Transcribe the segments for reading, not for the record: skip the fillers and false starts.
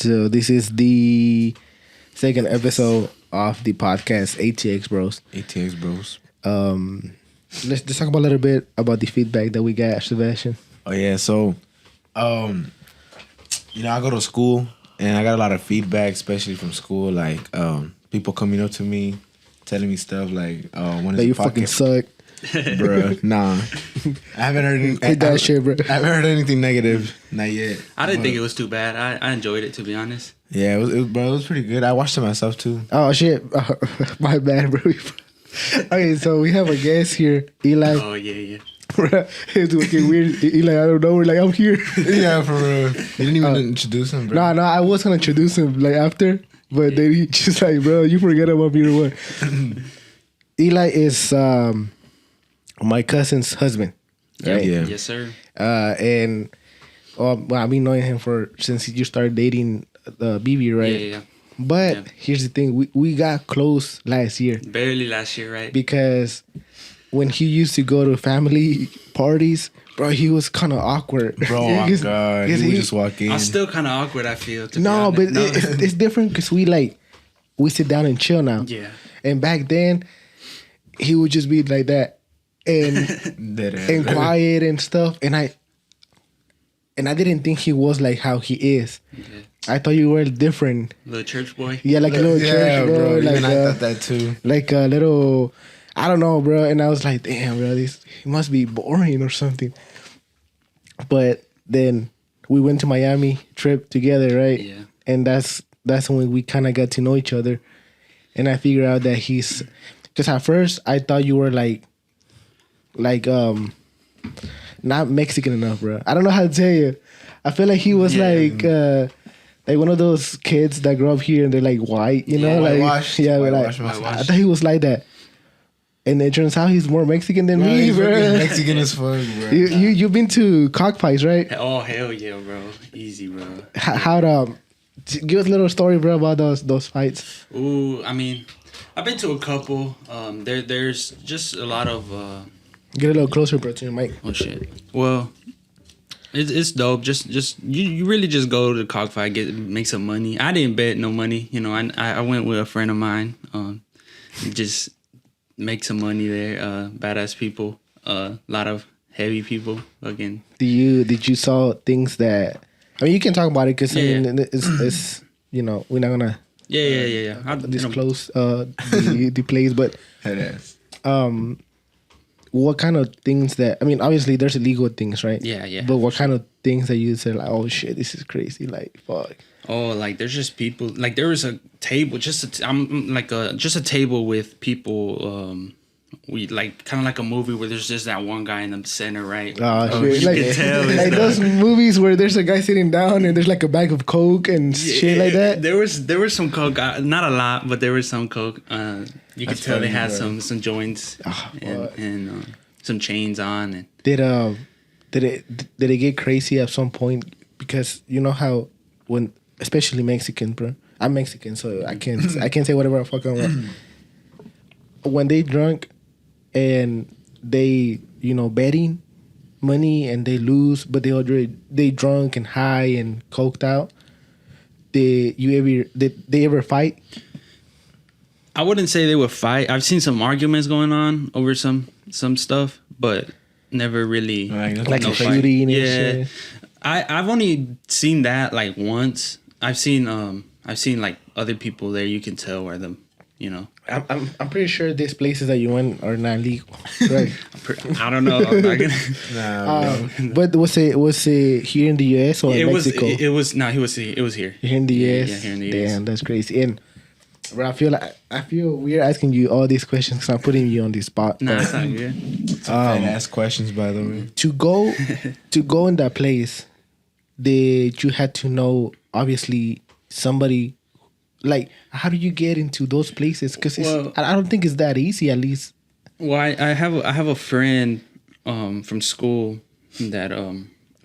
So this is the second episode of the podcast ATX Bros. ATX Bros. Let's just talk about a little bit about the feedback that we got, Sebastian. Oh yeah, so I go to school and I got a lot of feedback, especially from school, like people coming up to me, telling me stuff like, when is That the you podcast? fucking suck. Bruh, nah. I haven't heard anything. Shit, bro. I haven't heard anything negative. Not yet. I didn't think it was too bad. I enjoyed it, to be honest. Yeah, it was pretty good. I watched it myself too. Oh shit, my bad, bro. Okay, so we have a guest here, Eli. Oh, yeah. It's looking weird. Eli, I don't know. We're like, I'm here. Yeah, for real. You didn't even introduce him, bro. No, I was gonna introduce him like after, but then he just like, bro, you forget about me or what? Eli is my cousin's husband, right? Yeah. Yes, sir. And well, I've been knowing him since you started dating BB, right? Yeah. But here's the thing: we got close last year Barely last year, right? because when he used to go to family parties, bro, he was kind of awkward. Bro, oh my God. He would just walk in. I'm still kind of awkward, I feel. To No, be but honest. it's different because we sit down and chill now. Yeah. And back then, he would just be like that and quiet and stuff. And I didn't think he was like how he is. Yeah. I thought you were different. Little church boy. Yeah, like a little church, bro. Like, Even I thought that too. like a little, I don't know, bro. And I was like, damn, bro, he must be boring or something. But then we went to Miami trip together, right? Yeah. And that's when we kind of got to know each other. And I figured out that because at first I thought you were like not Mexican enough, bro. I don't know how to tell you. I feel like he was like one of those kids that grow up here and they're like white, you know, like whitewashed. Whitewashed. I thought he was like that, and it turns out he's more Mexican than me, He's bro. Mexican as fuck, bro. You've been to cockfights, right? Oh, hell yeah, bro. Easy, bro. How give us a little story, bro, about those fights. Ooh, I mean, I've been to a couple. There's just a lot of... Get a little closer, bro, to your mic. Oh, shit. Well... It's dope. Just you really just go to the cockfight, make some money. I didn't bet no money. You know, I went with a friend of mine. Just make some money there. Badass people. A lot of heavy people. Again. Did you saw things that? I mean, you can talk about it because Yeah. I mean, it's we're not gonna Yeah. I'll disclose the place, but Headass. what kind of things that, I mean, obviously there's illegal things, right? Yeah. But what kind of things that you say like, oh shit, this is crazy, like fuck. Oh, like there's just people. Like there was a table, just a table with people. We like kind of like a movie where there's just that one guy in the center, right? Shit. You Like, can tell. like those movies where there's a guy sitting down and there's like a bag of coke and shit like that. There was some coke, not a lot, but there was some coke. You could tell they had some joints and some chains on. And Did it get crazy at some point? Because you know how when, especially Mexican, bro. I'm Mexican, so I can say whatever I fucking want. When they drunk and they betting money and they lose, but they drunk and high and coked out. Did they ever fight? I wouldn't say they would fight. I've seen some arguments going on over some stuff, but never really Like no a fight. shooting and Yeah, shit. I've only seen that like once. I've seen like other people there. You can tell where them, you know. I'm pretty sure these places that you went are not legal, right? I don't know. I'm not gonna. Nah, bro. But was it here in the U.S. or in Mexico? It was here. Here in the U.S. Yeah, here in the U.S. Damn, that's crazy. And bro, I feel weird asking you all these questions because I'm putting you on the spot. Nah, it's not good. Ask questions, by the way. To go in that place, did you had to know obviously somebody? Like, how do you get into those places? Because I don't think it's that easy. At least. Well, I have a friend from school that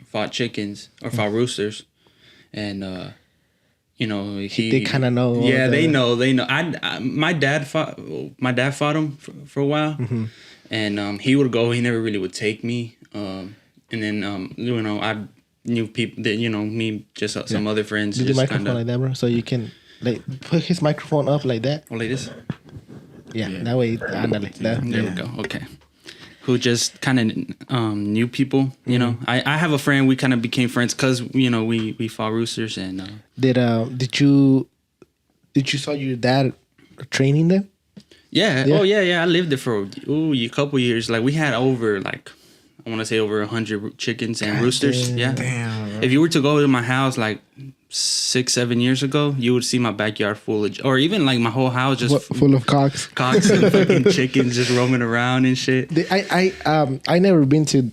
fought chickens or fought roosters, and they kind of know. Yeah, they know. My dad fought him for a while, and he would go. He never really would take me, and then new people that me just some other friends. Do the just microphone kinda, like that, bro, so you can like put his microphone up like that. like this. Yeah, that way. Ándale, that. There we go. Okay. Who just kind of new people, you know. I have a friend. We kind of became friends because we fought roosters and. Did you saw your dad training them? Yeah. Yeah. Oh yeah. I lived there for a couple years. Like we had over I want to say over 100 chickens and roosters. Damn. Yeah. Damn. If you were to go to my house like 6-7 years ago, you would see my backyard full of, or even like my whole house just Full of cocks. cocks and fucking chickens just roaming around and shit. I never been to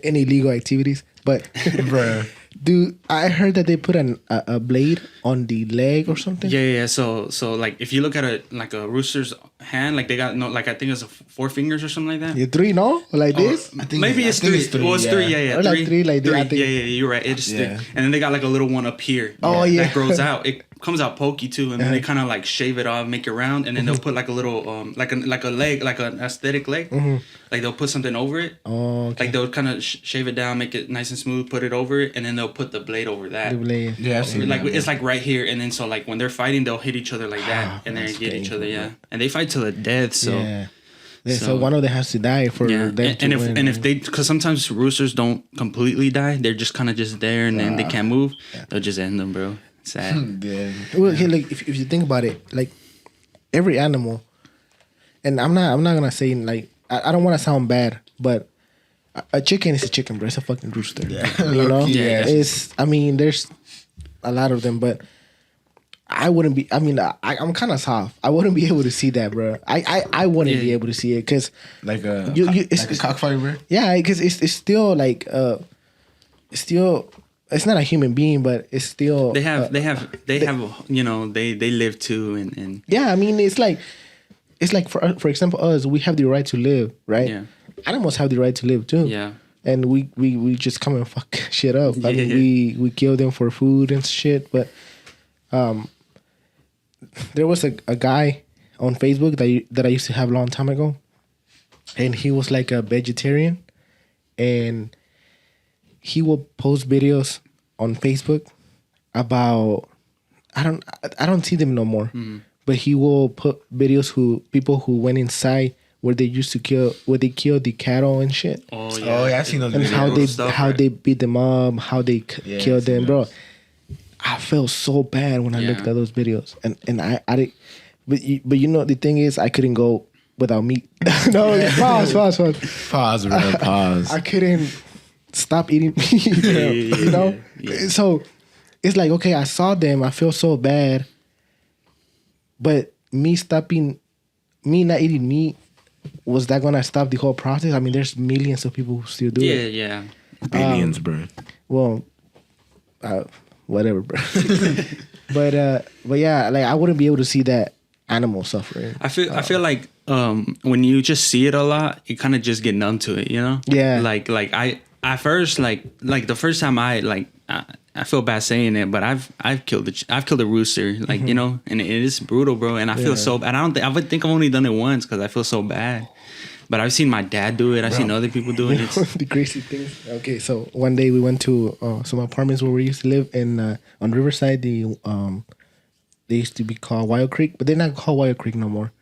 any illegal activities, but Bruh. dude, I heard that they put a blade on the leg or something. Yeah. So like if you look at a rooster's hand, like they got I think it's 4 fingers or something like that. Yeah, 3, no, like this. I think Maybe it's 3. Well, it's 3. Yeah. Or like 3, like that, I think. Yeah. You're right. It's 3. Yeah. And then they got like a little one up here. Oh, yeah. That grows out. It comes out pokey too, and then they kind of like shave it off, make it round, and then they'll put like a little like a leg, like an aesthetic leg. Like they'll put something over it. Oh, okay. Like they'll kind of shave it down, make it nice and smooth, put it over it, and then they'll put the blade over that. The blade. Yeah, I've seen Like that. it's like right here, and then so like when they're fighting, they'll hit each other like that, and then That's get each painful, other. Yeah, bro. and they fight till the death. So Yeah. So so- one of them has to die for yeah, them to if win. they because sometimes roosters don't completely die, they're just kind of just there, and then they can't move. They'll just end them, bro. Sad. Yeah. Well, okay, like if you think about it, like every animal, and I'm not gonna say like I don't want to sound bad, but a chicken is a chicken, bro. It's a fucking rooster. Yeah. You know, Low-key, yeah. it's. I mean, there's a lot of them, but I wouldn't be. I mean, I'm kind of soft. I wouldn't be able to see that, bro. I wouldn't Yeah. be able to see it because Like a it's- like a cockfighter. yeah, because it's still like it's still. It's not a human being, but it's still. They have they live too, and Yeah, I mean, it's like for example, us, we have the right to live, right? Yeah. Animals have the right to live too. yeah. And we just come and fuck shit up. I mean, Yeah. we kill them for food and shit. But there was a guy on Facebook that I used to have a long time ago, and he was like a vegetarian, and he will post videos on Facebook about I don't see them no more, but he will put videos people who went inside where they used to kill the cattle and shit. Oh yeah. Oh yeah, I've seen those And videos. how they stuff, how right? they beat them up, how they Yeah, killed I've seen them, bro. those. I felt so bad when I Yeah. looked at those videos, and I did, but you know the thing is I couldn't go without meat. No, pause. Pause, bro. Pause. I couldn't stop eating meat, bro, you know. Yeah. So it's like okay, I saw them, I feel so bad, but me not eating meat, was that gonna stop the whole process? I mean, there's millions of people who still do it. Yeah. Aliens, bro. Well, whatever, bro. but yeah, like I wouldn't be able to see that animal suffering. I feel like when you just see it a lot, you kind of just get numb to it, you know? Yeah. Like I at first like the first time I feel bad saying it, but I've killed a rooster, like you know, and it is brutal, bro. And I feel so bad. I would think I've only done it once because I feel so bad. But I've seen my dad do it. I've seen other people do it. It's, The crazy thing. Okay, so one day we went to some apartments where we used to live in on Riverside. They used to be called Wild Creek, but they're not called Wild Creek no more.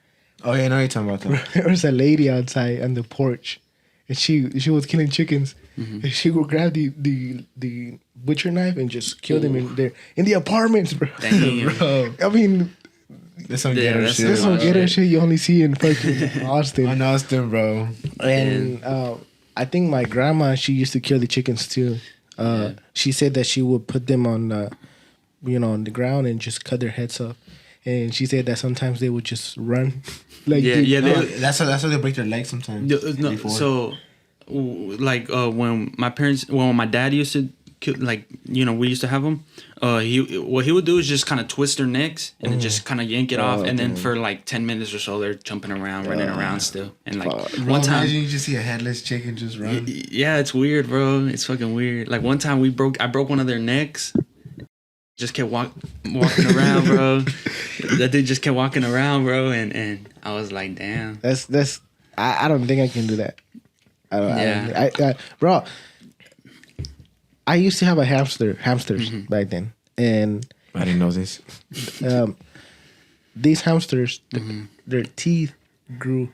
Oh yeah, I know you're talking about that. There was a lady outside on the porch, and she was killing chickens. And she would grab the butcher knife and just kill them in the apartments, bro. Damn. Bro, I mean, there's some Yeah, ghetto that's shit. there's some wild ghetto shit. shit you only see in fucking Austin. On Austin, bro. And I think my grandma, she used to kill the chickens too. She said that she would put them on, on the ground and just cut their heads off. And she said that sometimes they would just run. Like Yeah, dude, yeah, they- Oh, that's how they break their legs sometimes. No, before. so like when my dad used to kill, like we used to have them. What he would do is just kind of twist their necks and then just kind of yank it off, and then for like 10 minutes or so they're jumping around, running around still, and like Bro, one time. imagine you just see a headless chicken just run. Yeah, it's weird, bro. It's fucking weird. Like one time I broke one of their necks. Just kept walking around, bro. That dude just kept walking around, bro, and I was like, damn. that's I don't think I can do that. Yeah. Bro. I used to have a hamsters back then, and I didn't know this. these hamsters, their teeth grew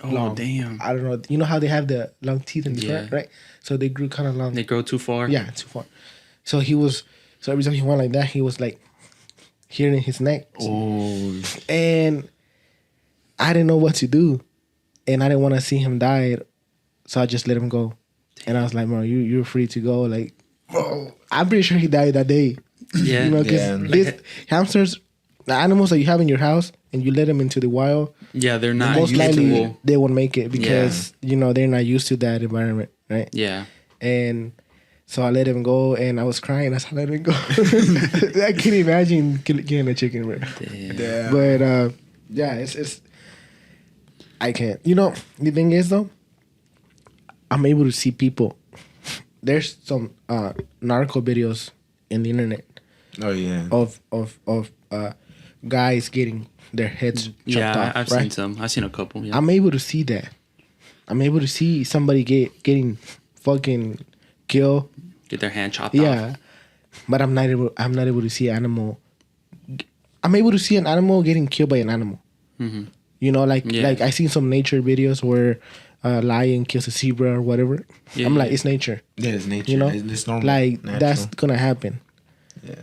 Oh long. damn! I don't know. You know how they have the long teeth in the Yeah. front, right? So they grew kind of long. They grow too far. Yeah, too far. So every time he went like that, he was like here in his neck. Oh, And I didn't know what to do. And I didn't want to see him die. So I just let him go. And I was like, bro, you're free to go. Like, bro, I'm pretty sure he died that day. Yeah. You know, because Yeah. these hamsters, the animals that you have in your house and you let them into the wild, Yeah, they're not most used likely to- they won't make it because, you know, they're not used to that environment, right? Yeah. And so I let him go, and I was crying as I let him go. I can't imagine killing a chicken, bro. Damn. damn. But yeah, it's I can't. You know, the thing is though, I'm able to see people. There's some narco videos in the internet Oh yeah. of guys getting their heads chopped Yeah, off. I've right? seen some. I've seen a couple. Yeah. I'm able to see that. I'm able to see somebody getting fucking killed. Get their hand chopped off. Yeah, but I'm not able. I'm not able to see an animal. I'm able to see an animal getting killed by an animal. Mhm. You know, like Yeah. I seen some nature videos where a lion kills a zebra or whatever. Yeah, I'm like, yeah. it's nature. Yeah, it's nature. You know, It's normal. like natural. that's gonna happen. Yeah.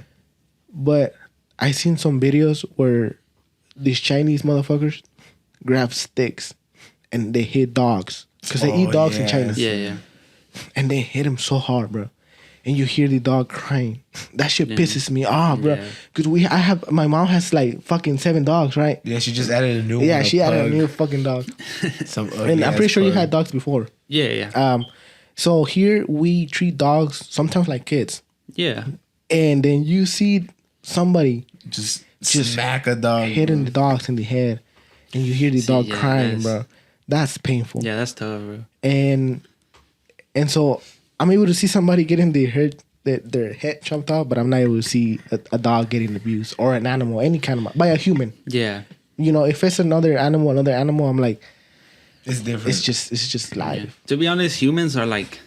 But I seen some videos where these Chinese motherfuckers grab sticks and they hit dogs because they eat dogs in yeah. China. Yeah, yeah. And they hit him so hard, bro. And you hear the dog crying. That shit pisses me off, bro. Yeah. Because my mom has like fucking 7 dogs, right? Yeah, she just added a new Yeah, one. she had a pug. new fucking dog. Some And I'm pretty sure you had dogs before. Yeah, yeah. So here we treat dogs sometimes like kids. Yeah. And then you see somebody just just smack a dog. hitting the dogs in the head. And you hear the dog yeah, crying, that's- bro. That's painful. Yeah, that's tough, bro. And so I'm able to see somebody getting their head chopped off, but I'm not able to see a dog getting abused or an animal, any kind of by a human. Yeah. You know, if it's another animal, I'm like, It's different. it's just Yeah. life. To be honest, humans are like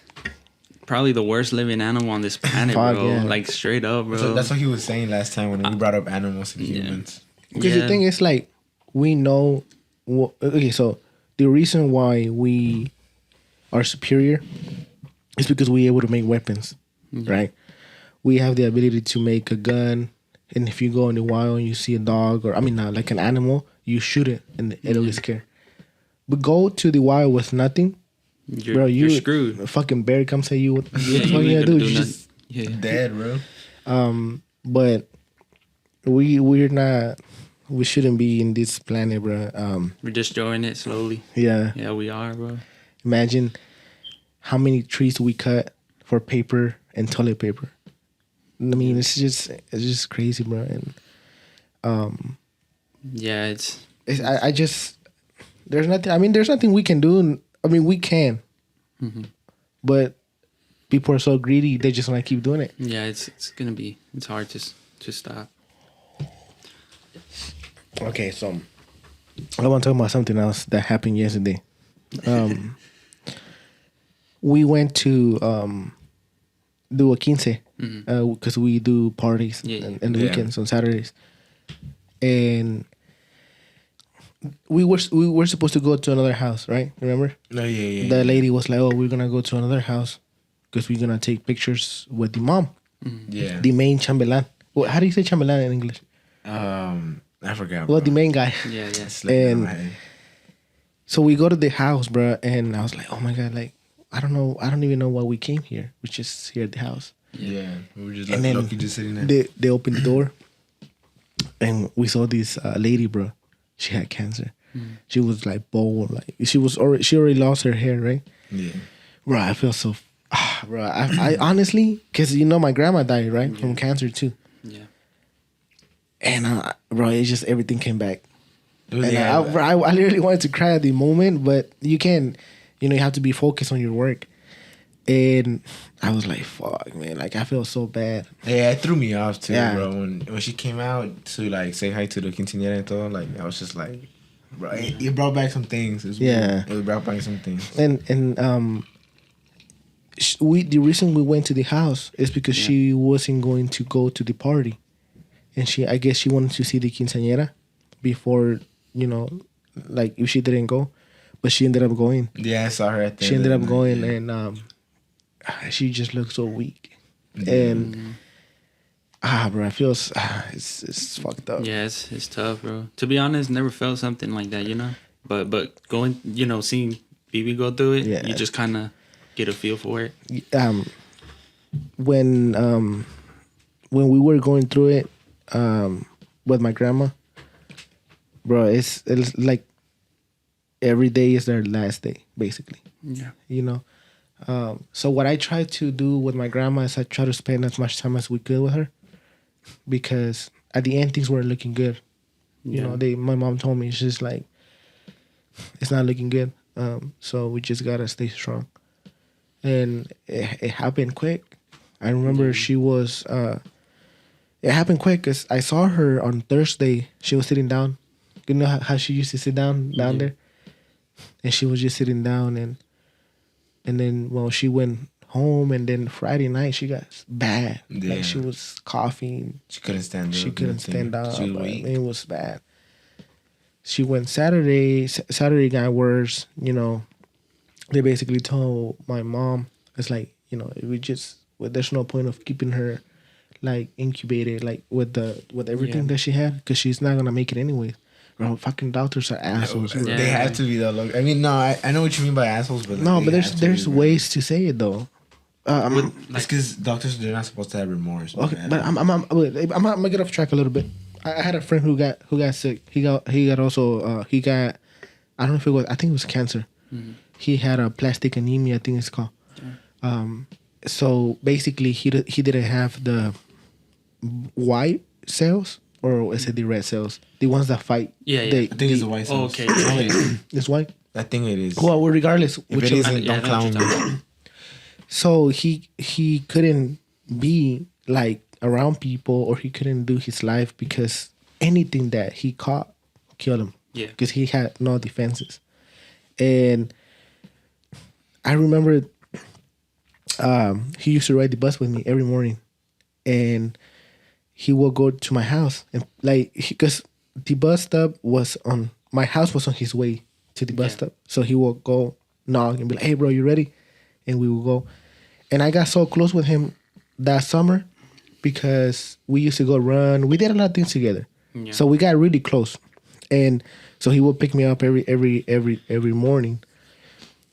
probably the worst living animal on this planet, Fuck, bro. yeah. Like straight up, bro. So that's what he was saying last time when we brought up animals and Yeah. humans. Because the thing is, like, we know. Okay, so the reason why we are superior is because we're able to make weapons, right? We have the ability to make a gun, and if you go in the wild and you see a dog or like an animal, you shoot it and it'll get scared. But go to the wild with nothing, bro. you're screwed. A fucking bear comes at you. What Yeah, the you fuck you ain't gonna gonna do? do You nothing. just Yeah. Dead, bro. but we're not. We shouldn't be in this planet, bro. We're destroying it slowly. Yeah. Yeah, we are, bro. Imagine how many trees we cut for paper and toilet paper. I mean, it's just crazy, bro. And Yeah, it's I just there's nothing. I mean, there's nothing we can do. I mean, we can, but people are so greedy. They just want to keep doing it. yeah, it's hard to stop. Okay, so I want to talk about something else that happened yesterday. We went to do a quince because we do parties and the Yeah. weekends on Saturdays, and we were supposed to go to another house, right? Remember? No, yeah. The lady was like, "Oh, we're gonna go to another house because we're gonna take pictures with the mom, Yeah. the main chambelán." Well, how do you say chambelán in English? I forgot. Well, bro. the main guy. Yeah, yeah. It's slipping out of and- my head. So we go to the house, bro, and I was like, "Oh my god, like I don't even know why we came here. We're just here at the house." Yeah. We were just And like then lucky just sitting there. they opened the door, and we saw this lady, bro. She had cancer. She was like bald, like she already lost her hair, right? Yeah. Bro, I feel so, bro. I honestly, because my grandma died, right, from cancer too, Yeah. and bro, it's just everything came back. It was, And yeah, I literally wanted to cry at the moment, but you can't, you have to be focused on your work. And I was like, fuck, man. Like, I feel so bad. yeah, it threw me off too, Yeah. bro. When she came out to like say hi to the quinceañera and todo, like I was just like, bro, it brought back some things. It was Yeah. weird. It brought back some things. And the reason we went to the house is because she wasn't going to go to the party, and I guess she wanted to see the quinceañera before, like if she didn't go, but she ended up going. Yeah, I saw her at the She ended up going, and she just looked so weak, and bro, I feel it's fucked up. Yeah, it's tough, bro. To be honest, never felt something like that, But going, seeing BB go through it, you just kind of get a feel for it. When we were going through it, with my grandma, bro, it's like every day is their last day, basically. Yeah. So what I try to do with my grandma is I try to spend as much time as we could with her, because at the end things weren't looking good. My mom told me, she's just like, it's not looking good. So we just gotta stay strong. And it happened quick. I remember she was. It happened quick because I saw her on Thursday. She was sitting down. You know how she used to sit down there, and she was just sitting down, and then she went home, and then Friday night she got bad. Yeah. Like she was coughing. She couldn't stand up. She couldn't stand up. She was weak. It was bad. She went Saturday. Saturday got worse. They basically told my mom, it's like, there's no point of keeping her like incubated, like with everything that she had, because she's not gonna make it anyway. Bro, fucking doctors are assholes. Yeah. They have to be though. Look, I mean, no, I know what you mean by assholes, but no, but there's ways to say it though. It's because doctors, they're not supposed to have remorse. Okay, but I'm gonna get off track a little bit. I had a friend who got sick. He got also I don't know if it was, I think it was cancer. Mm-hmm. He had a plastic anemia, I think it's called. Yeah. So basically he didn't have the white cells, or is it the red cells? The ones that fight. Yeah. I think it's the white cells. Okay. It's white? I think it is. Well, regardless. If it isn't, don't clown me. So he couldn't be like around people, or he couldn't do his life, because anything that he caught killed him. Yeah. Because he had no defenses. And I remember he used to ride the bus with me every morning, and he would go to my house, and because the bus stop was on my house, was on his way to the bus stop, so he would go knock and be like, "Hey, bro, you ready?" And we would go. And I got so close with him that summer because we used to go run. We did a lot of things together, so we got really close. And so he would pick me up every morning.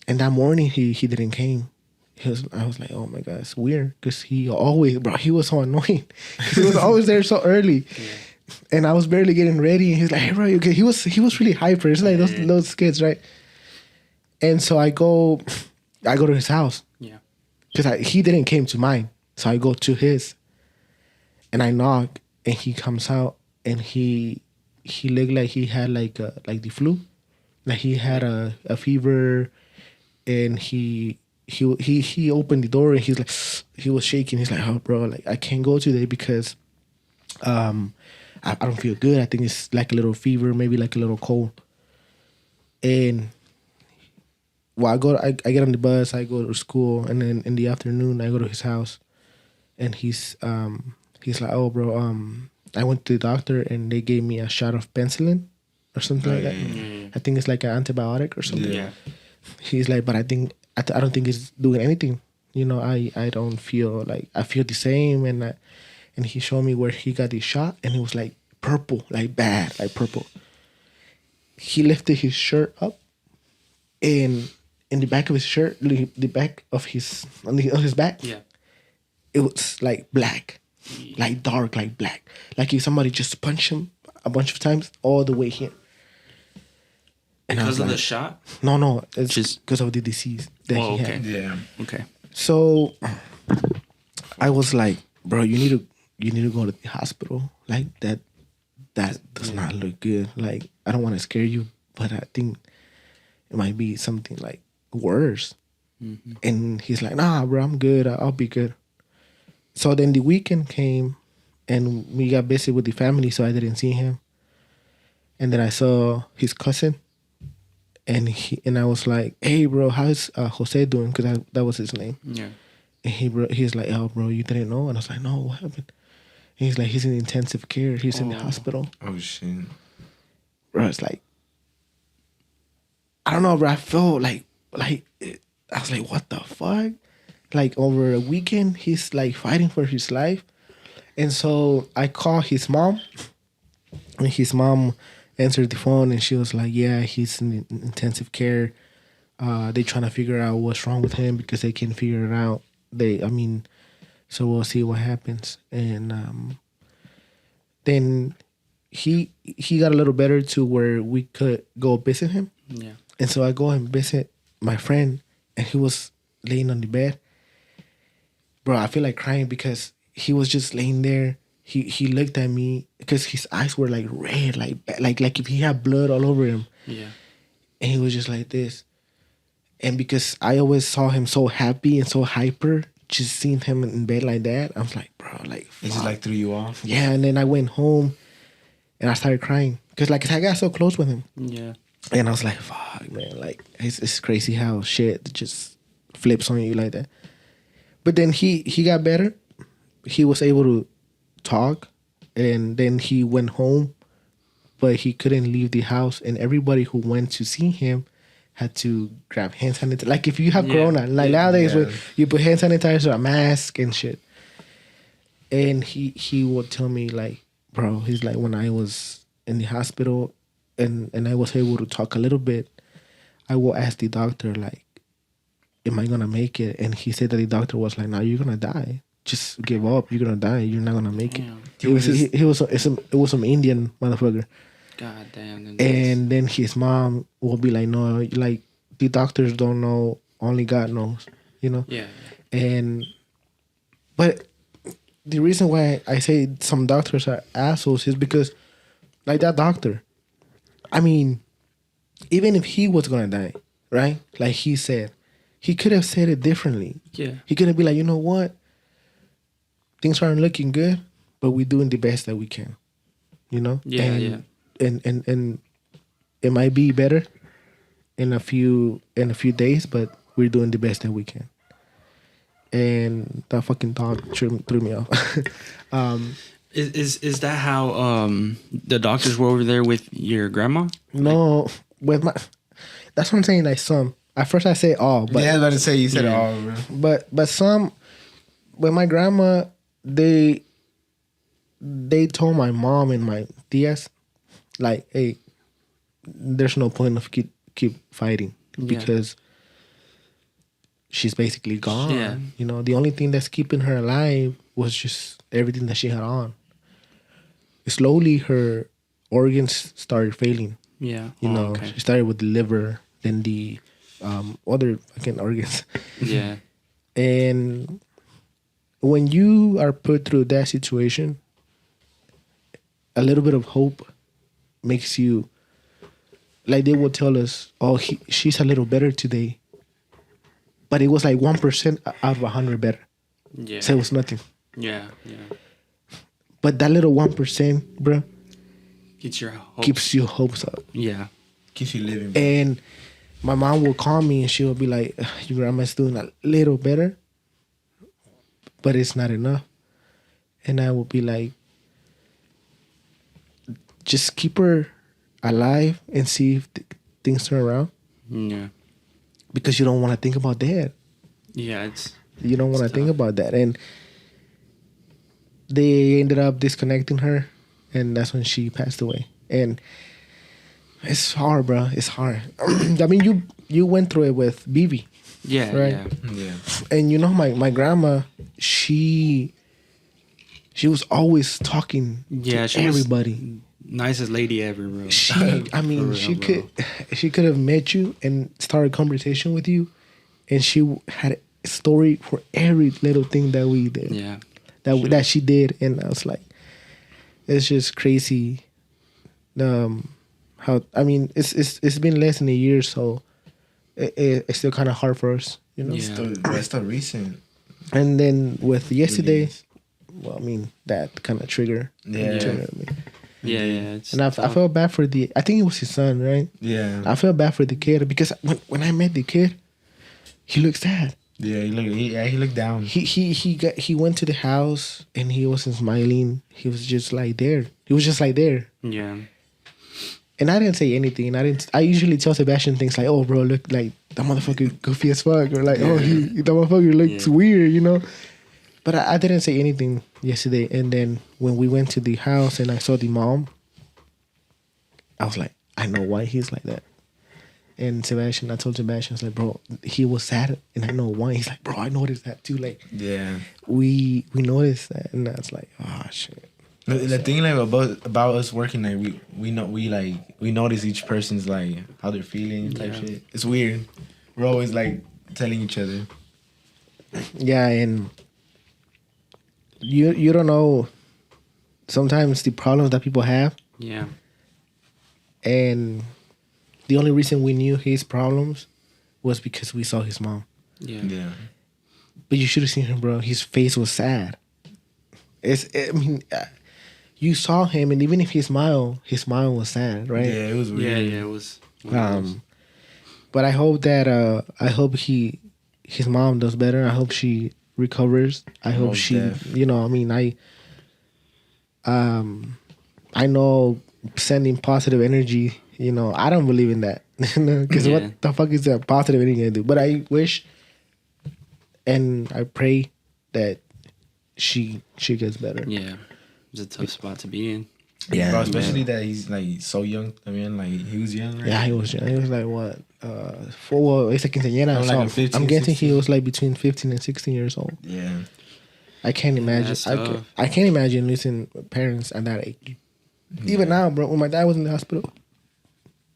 And that morning he didn't came. I was like, oh my God, it's weird, because he was so annoying. He was always there so early, and I was barely getting ready. And he's like, hey, bro, you okay? He was really hyper. It's like those kids, right? And so I go to his house, because he didn't came to mine. So I go to his, and I knock, and he comes out, and he looked like he had like the flu, like he had a fever, and he opened the door, and he's like, he was shaking. He's like, oh, bro, like I can't go today because I don't feel good. I think it's like a little fever, maybe like a little cold. And I get on the bus, I go to school, and then in the afternoon I go to his house, and he's like, oh, bro, I went to the doctor and they gave me a shot of penicillin or something like that. Yeah. I think it's like an antibiotic or something. Yeah. He's like, but I don't think it's doing anything. I don't feel like, I feel the same. And he showed me where he got the shot, and it was like purple, like bad, like purple. He lifted his shirt up, and in the back of his shirt, the back of his back, it was like black, like dark, like black, like if somebody just punched him a bunch of times all the way here. And because of the shot? No, it's just because of the disease that he had. Yeah. Okay. So I was like, bro, you need to go to the hospital. Like that does not look good. Like, I don't want to scare you, but I think it might be something like worse. Mm-hmm. And he's like, nah, bro, I'm good. I'll be good. So then the weekend came, and we got busy with the family, so I didn't see him. And then I saw his cousin, and I was like, hey, bro, how's Jose doing? Because that was his name. Yeah. And he's like, oh, bro, you didn't know? And I was like, no, what happened? And he's like, he's in intensive care. He's in the hospital. Oh, shit. Bro, it's like, I don't know, bro. I felt like I was like, what the fuck? Like over a weekend, he's like fighting for his life. And so I called his mom, and his mom answered the phone, and she was like, yeah, he's in intensive care. They trying to figure out what's wrong with him because they can't figure it out. So we'll see what happens. And then he got a little better to where we could go visit him. Yeah. And so I go and visit my friend, and he was laying on the bed. Bro, I feel like crying because he was just laying there. He looked at me because his eyes were like red, like if he had blood all over him. Yeah. And he was just like this. And because I always saw him so happy and so hyper, just seeing him in bed like that, I was like, bro, like, It just like threw you off. yeah. And then I went home and I started crying because like I got so close with him. Yeah. And I was like, fuck, man. Like, it's crazy how shit just flips on you like that. But then he got better. He was able to talk. And then he went home. But he couldn't leave the house. And everybody who went to see him had to grab hand sanitizer. Like, if you have corona. Like, nowadays, when you put hand sanitizer, a mask, and shit. And he would tell me, like, bro, he's like, when I was in the hospital... And I was able to talk a little bit, I will ask the doctor, like, am I going to make it? And he said that the doctor was like, no, you're going to die. Just give up. You're going to die. You're not going to make it. It was some Indian motherfucker. God damn. And then his mom will be like, no, like, the doctors don't know. Only God knows, you know? Yeah. But the reason why I say some doctors are assholes is because, like, that doctor, I mean, even if he was gonna die, right? Like he said, he could have said it differently. Yeah. He could have been like, you know what? Things aren't looking good, but we're doing the best that we can. You know? Yeah, And it might be better in a few days, but we're doing the best that we can. And that fucking thought threw me off. Is that how the doctors were over there with your grandma? No, with my. That's what I'm saying. Like some. At first I say all, but yeah, I was about to say you said all, bro. But some. With my grandma, they told my mom and my tias, like, hey, there's no point of keep fighting because she's basically gone. Yeah. You know, the only thing that's keeping her alive was just everything that she had on. Slowly, her organs started failing. Yeah. You know, she started with the liver, then the other fucking organs. Yeah. And when you are put through that situation, a little bit of hope makes you, like they will tell us, oh, she's a little better today. But it was like 1% out of 100 better. Yeah. So it was nothing. Yeah. But that little 1%, bro, keeps your hopes up. Yeah. Keeps you living, bro. And my mom will call me and she will be like, your grandma's doing a little better, but it's not enough. And I will be like, just keep her alive and see if things turn around. Yeah. Because you don't want to think about that. Yeah, you don't want to think about that. And they ended up disconnecting her, and that's when she passed away. And it's hard, bro. It's hard. I mean, you went through it with Bibi. Yeah, right? Yeah. And you know, my grandma, she was always talking to everybody. Nicest lady ever, bro. She could have met you and started a conversation with you, and she had a story for every little thing that we did. Yeah. That she did, and I was like, it's just crazy. How I mean, it's been less than a year, so it's still kind of hard for us, you know. Yeah. It's still recent. And then with yesterday, well, I mean that kind of triggered me. Yeah. And I felt bad for I think it was his son, right? Yeah. I felt bad for the kid because when I met the kid, he looked sad. Yeah, he looked down. He went to the house and he wasn't smiling. He was just like there. He was just like there. Yeah. And I didn't say anything. I usually tell Sebastian things like, "Oh, bro, look like that motherfucker goofy as fuck," or like, "Oh, that motherfucker looks weird," you know. But I didn't say anything yesterday. And then when we went to the house and I saw the mom, I was like, I know why he's like that. And I told Sebastian, I was like, bro, he was sad, and I know why. He's like, bro, I noticed that too. Like, Yeah, we noticed that, and that's like, oh shit. The thing like about us working, like we notice each person's like how they're feeling type shit. It's weird. We're always like telling each other. Yeah, and you don't know sometimes the problems that people have. Yeah. And the only reason we knew his problems was because we saw his mom. Yeah. Yeah. But you should have seen him, bro. His face was sad. You saw him, and even if he smiled, his smile was sad, right? Yeah, it was weird. Yeah, it was. But I hope that his mom does better. I hope she recovers. I hope Most she, def. I know sending positive energy. I don't believe in that because what the fuck is that positive energy gonna do? But I wish, and I pray that she gets better. Yeah. It's a tough spot to be in. Yeah, Bro, especially that he's like so young. I mean, like he was young, right? Yeah, he was young. He was like what? It's a quinceañera. I'm So like 15, I'm guessing 16. he was like between 15 and 16 years old. Yeah. I can't imagine. that's tough. I can't imagine losing parents at that age. Even now, bro, when my dad was in the hospital,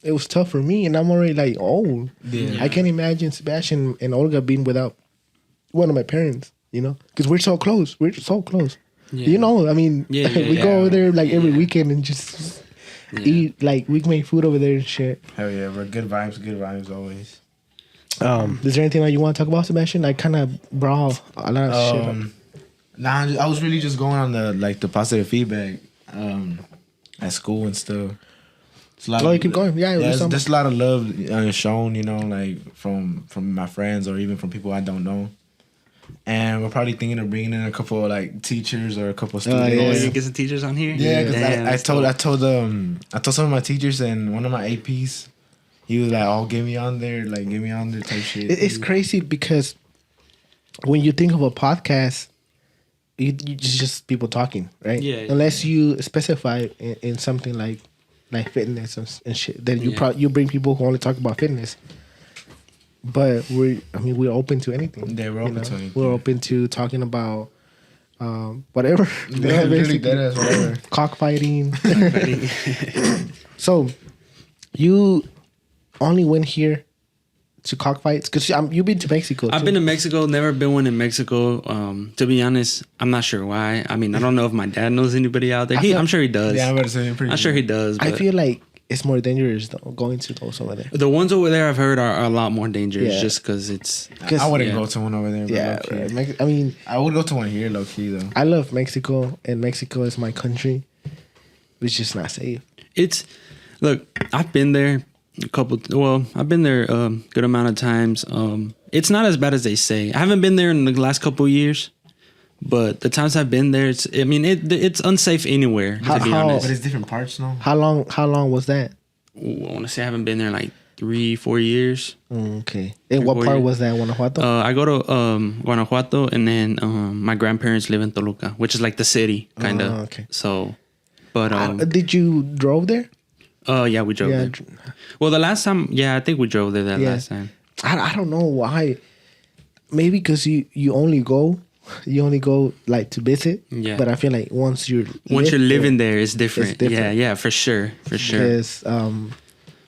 it was tough for me, and I'm already like old. Yeah. I can't imagine Sebastian and Olga being without one of my parents. Because we're so close. We're so close. Yeah. I mean, we go over there like every weekend and just eat. Like we make food over there and shit. Hell yeah, bro. Good vibes always. Is there anything that you want to talk about, Sebastian? I kind of brought a lot of shit up. Nah, I was really just going on the positive feedback at school and stuff. You keep going. Yeah, there's a lot of love shown, like from my friends or even from people I don't know. And we're probably thinking of bringing in a couple of like teachers or a couple of students. Oh, you get some teachers on here? Yeah, because I told some of my teachers and one of my APs, he was like, "Oh, get me on there type shit." It's crazy because when you think of a podcast, it's just people talking, right? Yeah. Unless you specify in something like fitness and shit, then you bring people who only talk about fitness. But we're open to anything. Yeah, we're open to anything. We're open to talking about whatever. Yeah, really dead ass whatever. Cockfighting. So, you only went here to cockfights? Because you've been to Mexico, too. I've been to Mexico, never been one in Mexico. To be honest, I'm not sure why. I mean, I don't know if my dad knows anybody out there. I'm sure he does. Yeah, I'm about to say I'm sure he does. I but feel like it's more dangerous, though, going to those over there. the ones over there I've heard are a lot more dangerous Yeah. just because it's... I wouldn't go to one over there. Bro, Yeah, low-key. right. I mean, I would go to one here, low key though. I love Mexico, and Mexico is my country. It's just not safe. Look, I've been there I've been there a good amount of times. It's not as bad as they say. I haven't been there in the last couple of years, but the times I've been there, it's unsafe anywhere, to be honest. But it's different parts now. How long was that? I want to say I haven't been there in like 3-4 years. Okay. And what part was that, Guanajuato? I go to Guanajuato, and then my grandparents live in Toluca, which is like the city, kind of. Okay. So, but did you drove there? yeah, we drove there. Well, the last time, I think we drove there last time. I don't know why. Maybe because you only go like to visit. Yeah. But I feel like once you're living there, it's different. It's different. Yeah, for sure. Because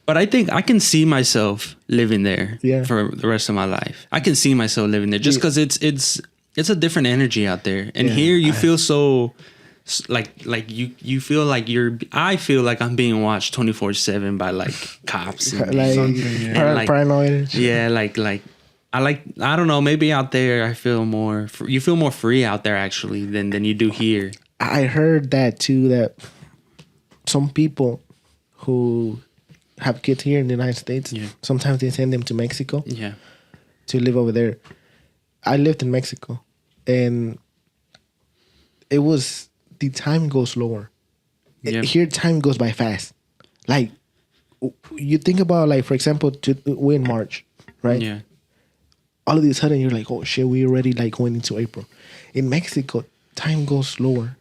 But I think I can see myself living there for the rest of my life. I can see myself living there just because it's a different energy out there. And here you feel so like you feel like I feel like I'm being watched 24/7 by like cops and like paranoid. Yeah, like I don't know, maybe out there you feel more free out there actually than you do here. I heard that too, that some people who have kids here in the United States, sometimes they send them to Mexico to live over there. I lived in Mexico, and it was the time goes slower. Yeah. Here, time goes by fast. Like you think about, like, for example, we're in March, right? Yeah. All of a sudden, you're like, oh shit, we already like going into April. In Mexico, time goes slower,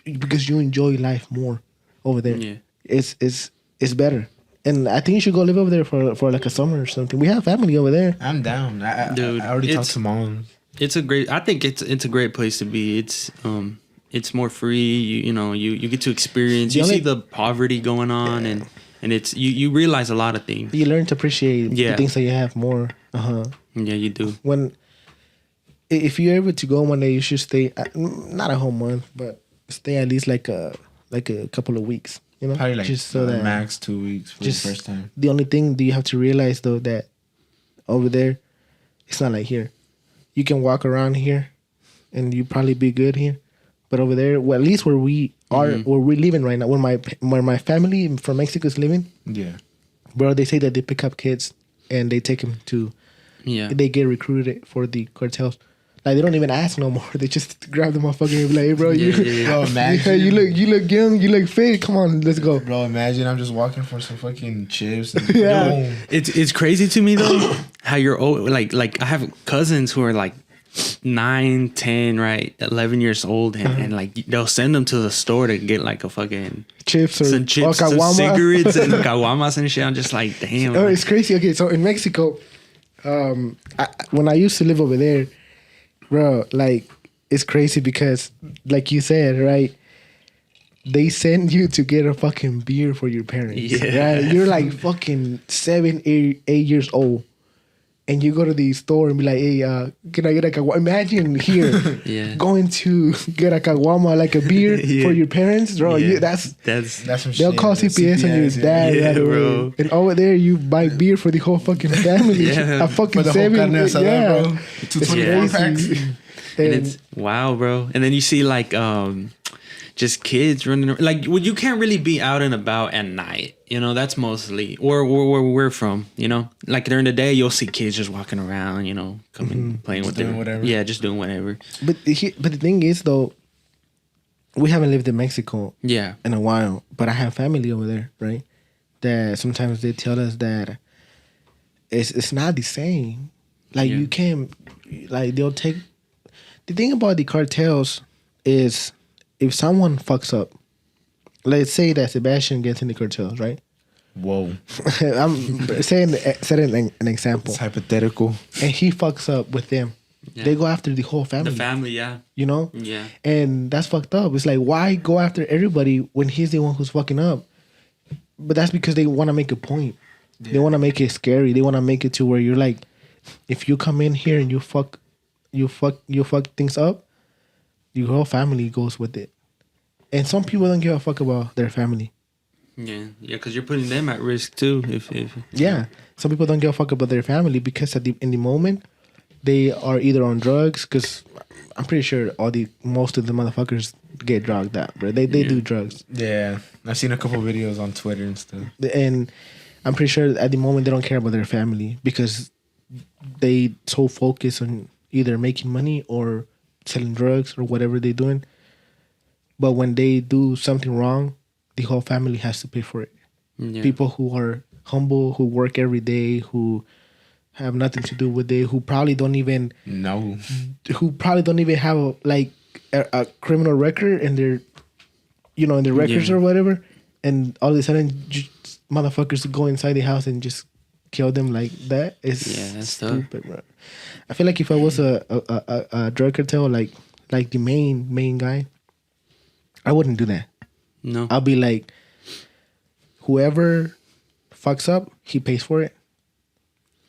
because you enjoy life more over there. Yeah. It's better. And I think you should go live over there for like a summer or something. We have family over there. I'm down. Dude, I already talked to mom. I think it's a great place to be. It's more free. You get to experience. You see the poverty going on, and it's you realize a lot of things. You learn to appreciate the things that you have more. Yeah, you do. If you're able to go one day, you should stay not a whole month, but stay at least like a couple of weeks. You know, Probably like just so that max 2 weeks for the first time. The only thing that you have to realize, though, that over there, it's not like here. You can walk around here, and you probably be good here, but over there, well, at least where we are, where we're living right now, where my family from Mexico is living, bro, they say that they pick up kids and they take them to, they get recruited for the cartels. Like, they don't even ask no more. They just grab the motherfucker and be like, hey, bro, Bro, imagine. you look young, you look fit. Come on, let's go. Bro, imagine I'm just walking for some fucking chips. And Yeah. It's crazy to me, though, how you're old. Like, I have cousins who are like 9, 10, right, 11 years old, and like they'll send them to the store to get like a fucking chips or some cigarettes and caguamas and shit. I'm just like, damn. Oh, it's crazy. Okay, so in Mexico, when I used to live over there, bro, like, it's crazy because, like you said, right, they send you to get a fucking beer for your parents. Right? You're like fucking 7, 8 years old. And you go to the store and be like, hey, can I get a caguama? Imagine here going to get a caguama, like a beer for your parents, bro. That's some shit. They'll call CPS on your dad. Yeah, bro. And over there, you buy beer for the whole fucking family. A fucking for the 7, whole yeah. bro. 224 packs. And it's wow, bro. And then you see like just kids running around. Like, well, you can't really be out and about at night. You know, that's mostly or where we're from. You know, like during the day, you'll see kids just walking around. You know, coming playing just with doing whatever. Yeah, just doing whatever. But the thing is, though, we haven't lived in Mexico in a while. But I have family over there, right? That sometimes they tell us that it's not the same. Like you can't, like they'll take. The thing about the cartels is, if someone fucks up, let's say that Sebastian gets in the cartels, right? Whoa. I'm setting an example. It's hypothetical. And he fucks up with them. Yeah. They go after the whole family. The family, yeah. You know? Yeah. And that's fucked up. It's like, why go after everybody when he's the one who's fucking up? But that's because they want to make a point. Yeah. They want to make it scary. They want to make it to where you're like, if you come in here and you fuck things up, your whole family goes with it. And some people don't give a fuck about their family. Yeah, because you're putting them at risk too. If some people don't give a fuck about their family because in the moment they are either on drugs. Because I'm pretty sure most of the motherfuckers get drugged out, bro. They do drugs. Yeah, I've seen a couple videos on Twitter and stuff. And I'm pretty sure at the moment they don't care about their family because they so focused on either making money or selling drugs or whatever they're doing. But when they do something wrong, the whole family has to pay for it. Yeah. People who are humble, who work every day, who have nothing to do with it, who probably don't even have a criminal record in their, in their records or whatever, and all of a sudden, just motherfuckers go inside the house and just kill them like that. That's stupid, bro. I feel like if I was a drug cartel, like the main guy, I wouldn't do that. No. I'll be like, whoever fucks up, he pays for it.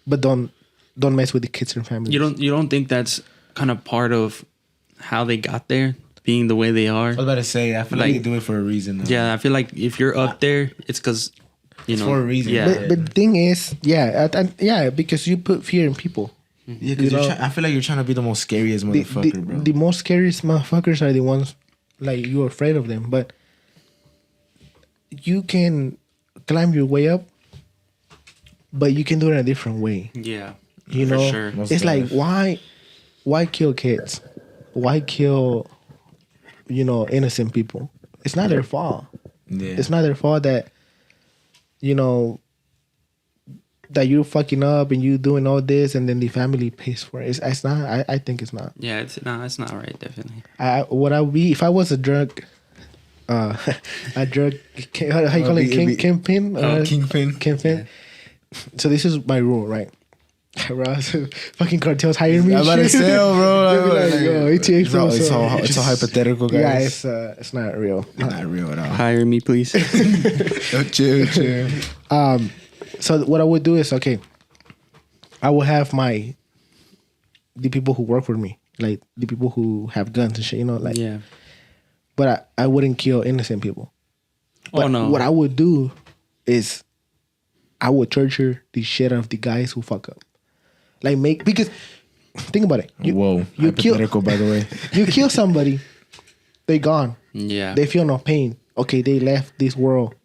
But don't mess with the kids and families. You don't think that's kind of part of how they got there, being the way they are? I was about to say, I feel like you do it for a reason. Though. Yeah, I feel like if you're up there, it's because it's for a reason. Yeah. But the thing is, because you put fear in people. Yeah, because I feel like you're trying to be the most scariest motherfucker, bro. The most scariest motherfuckers are the ones like you're afraid of them, but you can climb your way up, but you can do it in a different way. Yeah, for sure. It's like why why kill kids? Why kill, innocent people? It's not their fault. Yeah. It's not their fault that, that you're fucking up and you doing all this and then the family pays for it. It's not. I think it's not. Yeah, it's not right. Definitely. What I would be if I was a drug, a drug. How you call it? Kingpin. Kingpin. Kingpin. Yeah. So this is my rule, right? Fucking cartels hiring me. I'm about to say, bro. It's all hypothetical, guys. Yeah, it's not real. It's not real at all. Hire me, please. Chill. So what I would do is, okay, I will have the people who work for me, like the people who have guns and shit, Yeah. But I wouldn't kill innocent people. But no. What I would do is I would torture the shit out of the guys who fuck up. Because think about it. Whoa. You Hypothetical, by the way. You kill somebody, they gone. Yeah. They feel no pain. Okay, they left this world.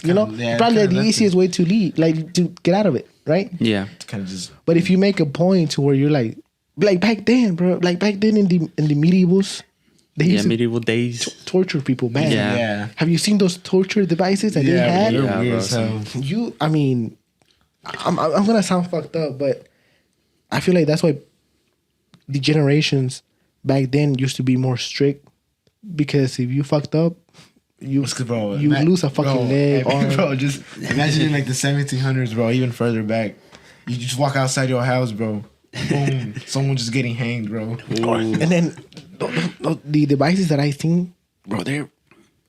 Probably the easiest way to leave, to get out of it, right? Yeah. It's kind of just. But if you make a point to where you're like back then, bro, like back then in the medievals, they used to medieval days. torture people bad. Yeah. Have you seen those torture devices that they had? Yeah, weird, bro. I'm gonna sound fucked up, but I feel like that's why the generations back then used to be more strict, because if you fucked up, you lose a fucking leg. Bro, just imagine in like the 1700s, bro, even further back. You just walk outside your house, bro. Boom, someone just getting hanged, bro. And then the devices that I seen, bro, they're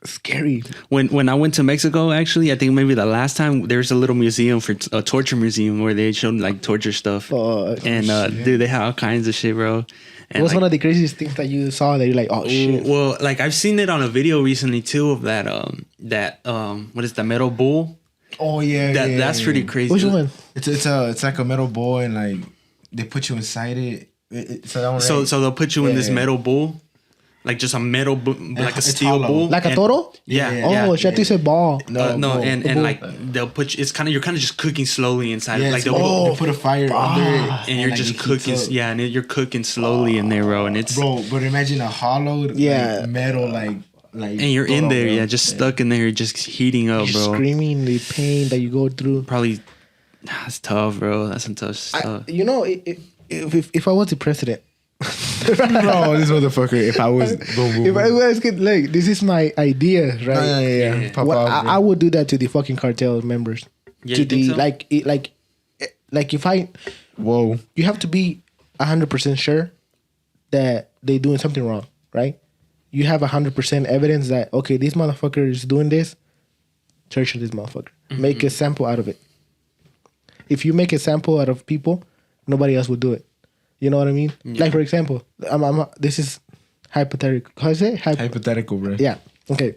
scary. When I went to Mexico, actually, I think maybe the last time, there's a little museum a torture museum where they showed like torture stuff. And dude, they have all kinds of shit, bro. And what's one of the craziest things that you saw that you're like, oh shit? Well, like I've seen it on a video recently too of that what is the metal bull? Oh yeah, that's pretty crazy. Which one? It's like a metal bull, and like they put you inside it. So they'll put you in this metal bull, like just a metal, like a steel bull, like a toro. Yeah. Oh, shit! You said ball. No, and like they'll put you. You're kind of just cooking slowly inside. Yeah, like they'll put a fire under it, and you're like just cooking. Yeah, and you're cooking slowly in there, bro. And it's but imagine a hollowed like, metal like. And you're in there, just stuck in there, just heating up, bro. Screaming the pain that you go through. Probably, that's tough, bro. That's some tough stuff. If I was the president, bro, this motherfucker. If I was, like, this is my idea, right? Yeah. I would do that to the fucking cartel members. Yeah, to you think so? like if I, whoa, you have to be 100% sure that they doing something wrong, right? You have 100% evidence that, okay, this motherfucker is doing this. Torture this motherfucker. Mm-hmm. Make a sample out of it. If you make a sample out of people, nobody else would do it. You know what I mean? Yeah. Like, for example, this is hypothetical. How is it? Hypothetical, bro. Yeah. Okay.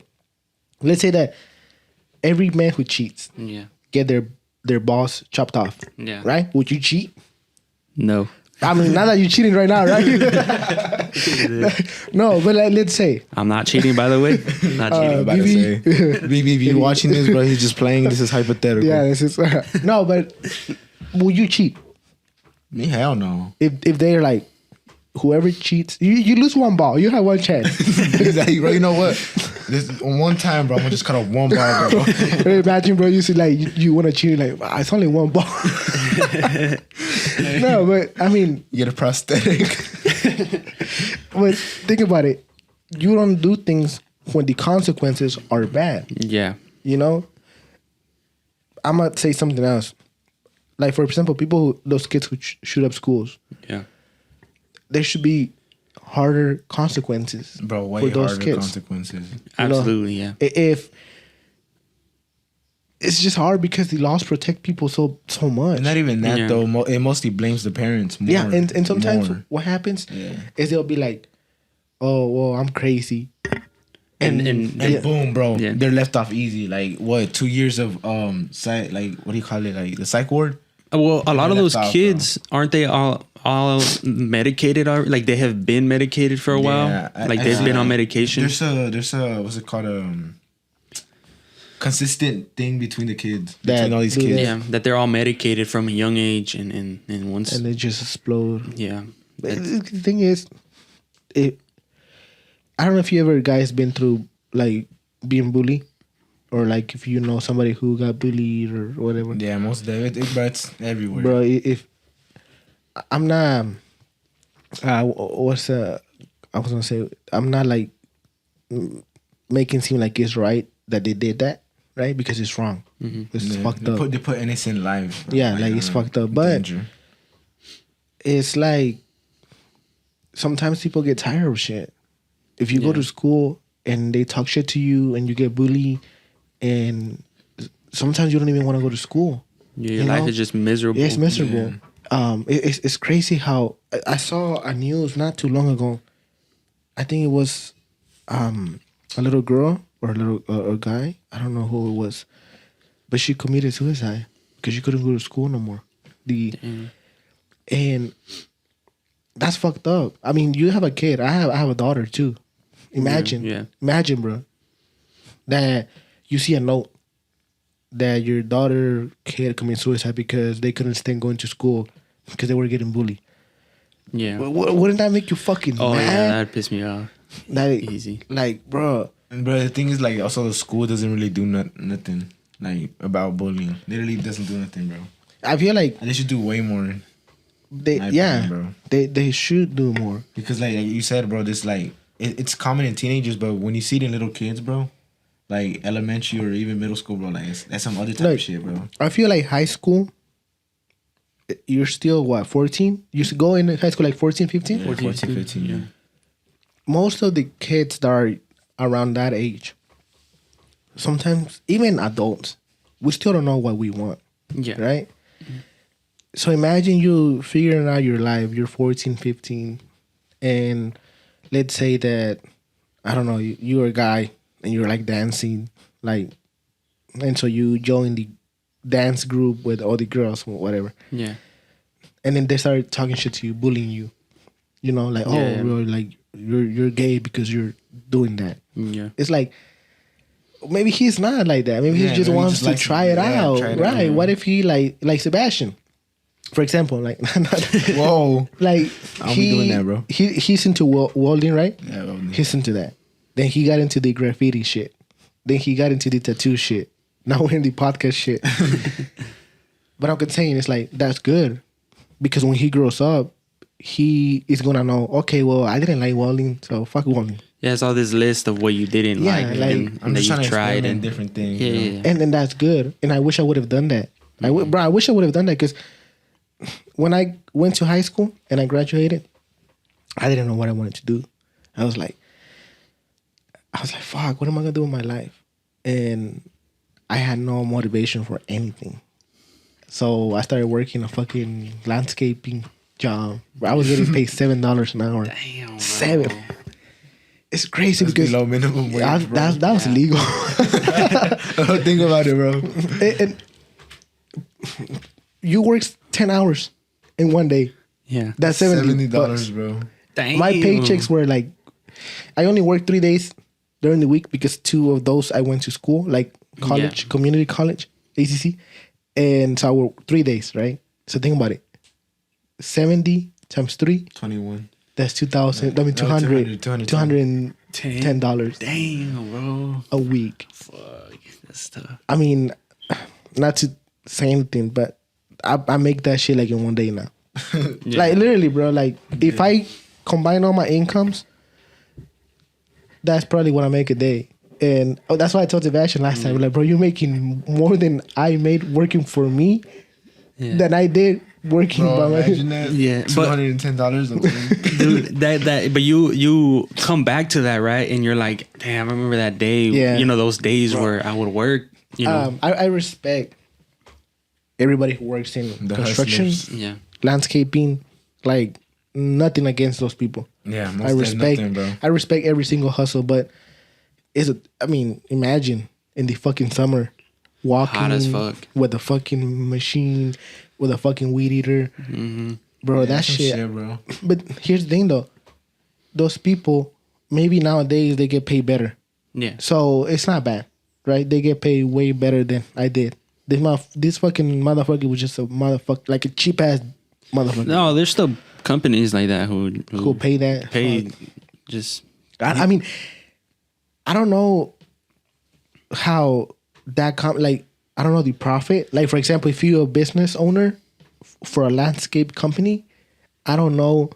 Let's say that every man who cheats get their balls chopped off. Yeah. Right? Would you cheat? No. I mean, not that you're cheating right now, right? No, but let's say. I'm not cheating, by the way. Not cheating. About to say. BB, you watching this, bro? He's just playing. This is hypothetical. Yeah, this is. No, but will you cheat? Me, hell no. If they're like, whoever cheats, you lose one ball. You have one chance. Exactly, bro. You know what? This one time, bro, I'm gonna just cut off one ball, bro. Imagine, bro, you see, like, you want to cheat, like, it's only one ball. No, but I mean, you get a prosthetic. But think about it. You don't do things when the consequences are bad. Yeah. You know? I'm gonna say something else. Like, for example, those kids who shoot up schools. Yeah. There should be harder consequences, bro. Way for those harder kids. Consequences. Absolutely, yeah. If it's just hard because the laws protect people so much. And not even that though. It mostly blames the parents more. Yeah, and sometimes what happens is they'll be like, "Oh, well, I'm crazy," and boom, bro, they're left off easy. Like what? 2 years of psych, like what do you call it? Like the psych ward. Well, a lot of those kids, aren't they all medicated? Like they have been medicated for a while. Like they've been on medication. There's a what's it called? Consistent thing between the kids, between all these kids. Yeah, that they're all medicated from a young age, and once and they just explode. Yeah, The thing is, I don't know if you ever guys been through like being bullied, or like if you know somebody who got bullied or whatever. Yeah, most of but it's everywhere. Bro, if I'm not, what's I was gonna say, I'm not like making it seem like it's right that they did that, right? Because it's wrong. It's fucked up. They put innocent lives. Yeah, like it's fucked up. But danger. it's like sometimes people get tired of shit. If you go to school and they talk shit to you and you get bullied, and sometimes you don't even want to go to school. Yeah, your life is just miserable. Yeah, it's miserable. Yeah. It's crazy how I saw a news not too long ago. I think it was a little girl or a little a guy. I don't know who it was, but she committed suicide because she couldn't go to school no more. And that's fucked up. I mean, you have a kid. I have a daughter too. Imagine, bro, that you see a note that your daughter kid committed suicide because they couldn't stand going to school because they were getting bullied. Yeah. Wouldn't that make you fucking mad? Yeah, that'd piss me off. Easy. Like, bro. And bro, the thing is, like, also the school doesn't really do nothing, like, about bullying. Literally doesn't do nothing, bro. I feel like they should do way more. Bro. They should do more. Because, like you said, bro, this, like, it's common in teenagers, but when you see it in little kids, bro, like elementary or even middle school, bro, like that's some other type of shit, bro. I feel like high school, you're still, 14? You used to go in high school like 14, 15? Yeah, 14, 15, yeah. Most of the kids that are around that age, sometimes even adults, we still don't know what we want. Yeah. Right? So imagine you figuring out your life, you're 14, 15, and let's say that, I don't know, you're a guy and you're like dancing, like, and so you join the dance group with all the girls or whatever. Yeah. And then they start talking shit to you, bullying you. You know, like, bro, like you're gay because you're doing that. Yeah. It's like, maybe he's not like that. Maybe he just wants to try it out. Right. What if he like Sebastian? For example, like whoa, like I'll be doing that, bro. He's into welding, right? Yeah, welding. He's into that. Then he got into the graffiti shit. Then he got into the tattoo shit. Now we're in the podcast shit. But I'm saying it's like that's good because when he grows up, he is gonna know. Okay, well, I didn't like welding, so fuck welding. Yeah, it's all this list of what you didn't like I'm that just you tried and different things. Yeah. And that's good. And I wish I would have done that. I wish I would have done that because when I went to high school and I graduated, I didn't know what I wanted to do. I was like, fuck, what am I gonna do with my life? And I had no motivation for anything. So I started working a fucking landscaping job. I was getting paid $7 an hour. Damn, bro. 7. It's crazy because below minimum wage, that was illegal. Think about it, bro. And you work 10 hours in one day. Yeah. That's $70, bro. Damn. My paychecks were like, I only worked 3 days during the week because 2 of those I went to school, like college, community college, ACC. And so I worked 3 days, right? So think about it. 70 times 3. 21. That's 2,000. I mean, $210 Damn, bro. a week. Fuck, that's tough. I mean, not to say anything, but I make that shit like in one day now. Like literally, bro. Like if I combine all my incomes, that's probably what I make a day. And that's why I told Sebastian last time, like, bro, you're making more than I made working for me than I did working by my. Yeah, $210. Dude, that but you come back to that, right? And you're like, damn, I remember that day. Yeah. You know, those days where I would work. You know, I respect everybody who works in The construction, hustlers. landscaping, like nothing against those people. Yeah, I respect nothing, bro. I respect every single hustle, but imagine in the fucking summer walking hot as fuck with a fucking machine, with a fucking weed eater. Bro, that shit. Bro. But here's the thing though. Those people, maybe nowadays they get paid better. Yeah. So it's not bad, right? They get paid way better than I did. This fucking motherfucker was just a motherfucker, like a cheap ass motherfucker. No, they're still companies like that who pay that. pay just. I mean, I don't know how that like I don't know the profit. Like for example, if you're a business owner for a landscape company, I don't know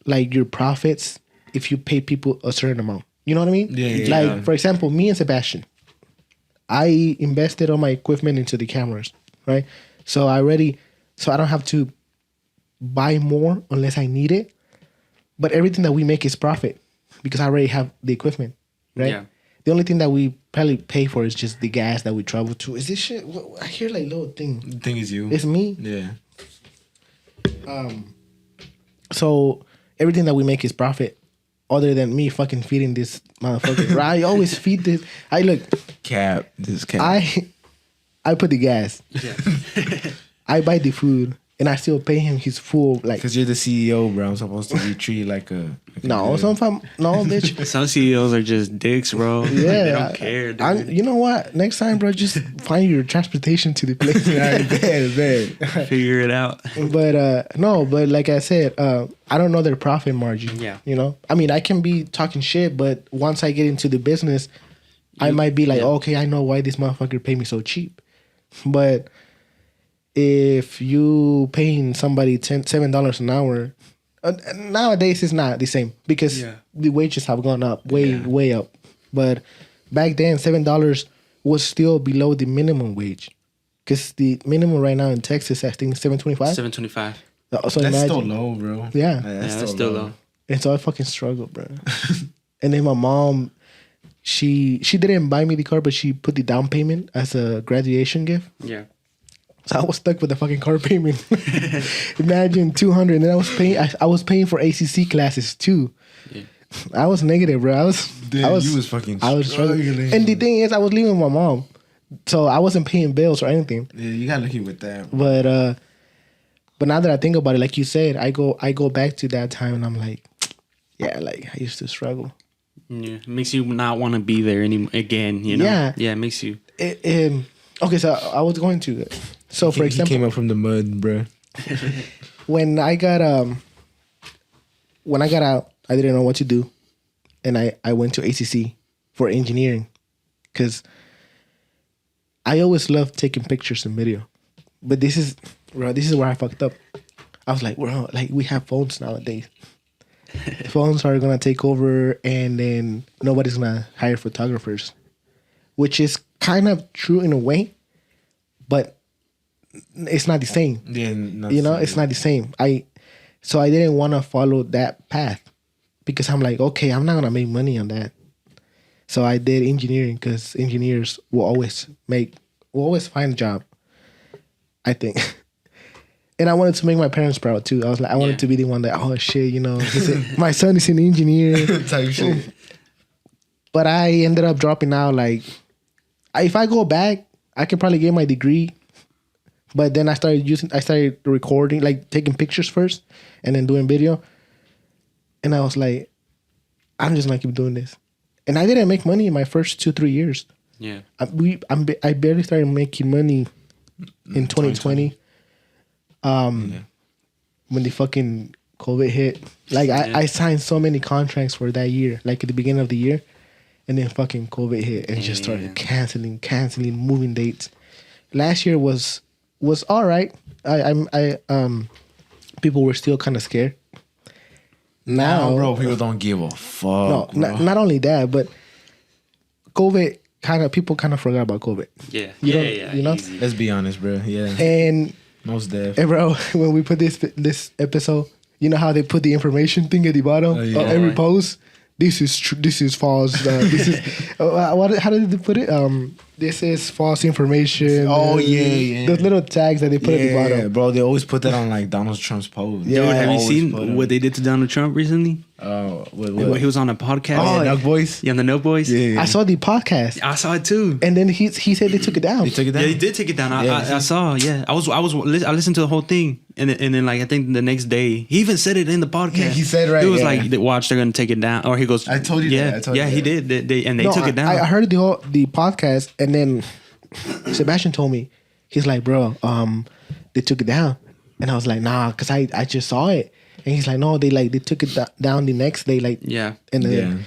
like your profits if you pay people a certain amount. You know what I mean? Yeah. Like for example, me and Sebastian, I invested all my equipment into the cameras, right? So I don't have to buy more unless I need it. But everything that we make is profit because I already have the equipment, right? Yeah. The only thing that we probably pay for is just the gas that we travel to. Is this shit? I hear like little thing. The thing is you. It's me. Yeah. So everything that we make is profit, other than me fucking feeding this motherfucker. Right? I always feed this. Cap. This cap. I put the gas. Yeah. I buy the food, and I still pay him his full like. Because you're the CEO, bro. I'm supposed to be treated like a. No, bitch. Some CEOs are just dicks, bro. Yeah, They don't care, dude. You know what? Next time, bro, just find your transportation to the place. bad. Figure it out. But no, but like I said, I don't know their profit margin. Yeah. You know, I mean, I can be talking shit, but once I get into the business, I might be like, okay, I know why this motherfucker pay me so cheap. But if you paying somebody $7 an hour, nowadays it's not the same because the wages have gone up way up. But back then, $7 was still below the minimum wage because the minimum right now in Texas, I think, is $7.25. $7.25. So That's imagine, still low, bro. Yeah. That's still low. And so I fucking struggled, bro. And then my mom, she didn't buy me the car, but she put the down payment as a graduation gift. Yeah. So I was stuck with the fucking car payment. Imagine $200, and then I was paying for ACC classes too. Yeah. I was negative, bro. I was struggling. And the thing is, I was living with my mom, so I wasn't paying bills or anything. Yeah, you got lucky with that. Bro. But now that I think about it, like you said, I go back to that time, and I'm like, yeah, like I used to struggle. Yeah, it makes you not want to be there again. You know. Yeah, it makes you. Okay, so I was going to. So for example, he came up from the mud, bro. when I got out, I didn't know what to do, and I went to ACC for engineering, because I always loved taking pictures and video, but this is where I fucked up. I was like, bro, like we have phones nowadays. Phones are gonna take over, and then nobody's gonna hire photographers, which is kind of true in a way, but it's not the same. Yeah, it's not the same. So I didn't want to follow that path because I'm like, okay, I'm not gonna make money on that. So I did engineering because engineers will always find a job, I think. And I wanted to make my parents proud too. I was like, I wanted to be the one that, oh shit, my son is an engineer type shit. But I ended up dropping out. Like, if I go back, I could probably get my degree. But then I started recording, like taking pictures first and then doing video. And I was like, I'm just gonna keep doing this. And I didn't make money in my first 2-3 years. Yeah. I barely started making money in 2020. When the fucking COVID hit. Like I signed so many contracts for that year, like at the beginning of the year. And then fucking COVID hit and just started canceling, moving dates. Last year was all right. People were still kind of scared. Now, bro, people don't give a fuck. No, not only that, but COVID people kind of forgot about COVID. Yeah, You know. Easy. Let's be honest, bro. Yeah, and most def. And bro, when we put this episode, you know how they put the information thing at the bottom of every post. This is true. This is false. This is how did they put it? This is false information. Oh yeah. Those little tags that they put at the bottom. Bro, they always put that on like Donald Trump's post. Yeah, have you seen what they did to Donald Trump recently? What he was on a podcast. Oh, Nug Boys. Yeah, on the Nug Boys. Yeah. I saw the podcast. I saw it too. And then he said they took it down. They took it down. Yeah, he did take it down. I saw. Yeah, I listened to the whole thing, and then like I think the next day he even said it in the podcast. Yeah, he said right. He was like, "Watch, they're gonna take it down." Or he goes, "I told you that." He did. They took it down. I heard the podcast, and then Sebastian told me, he's like, "Bro, they took it down," and I was like, "Nah," because I just saw it. And he's like, no, they took it down the next day, like, Yeah. and then Yeah.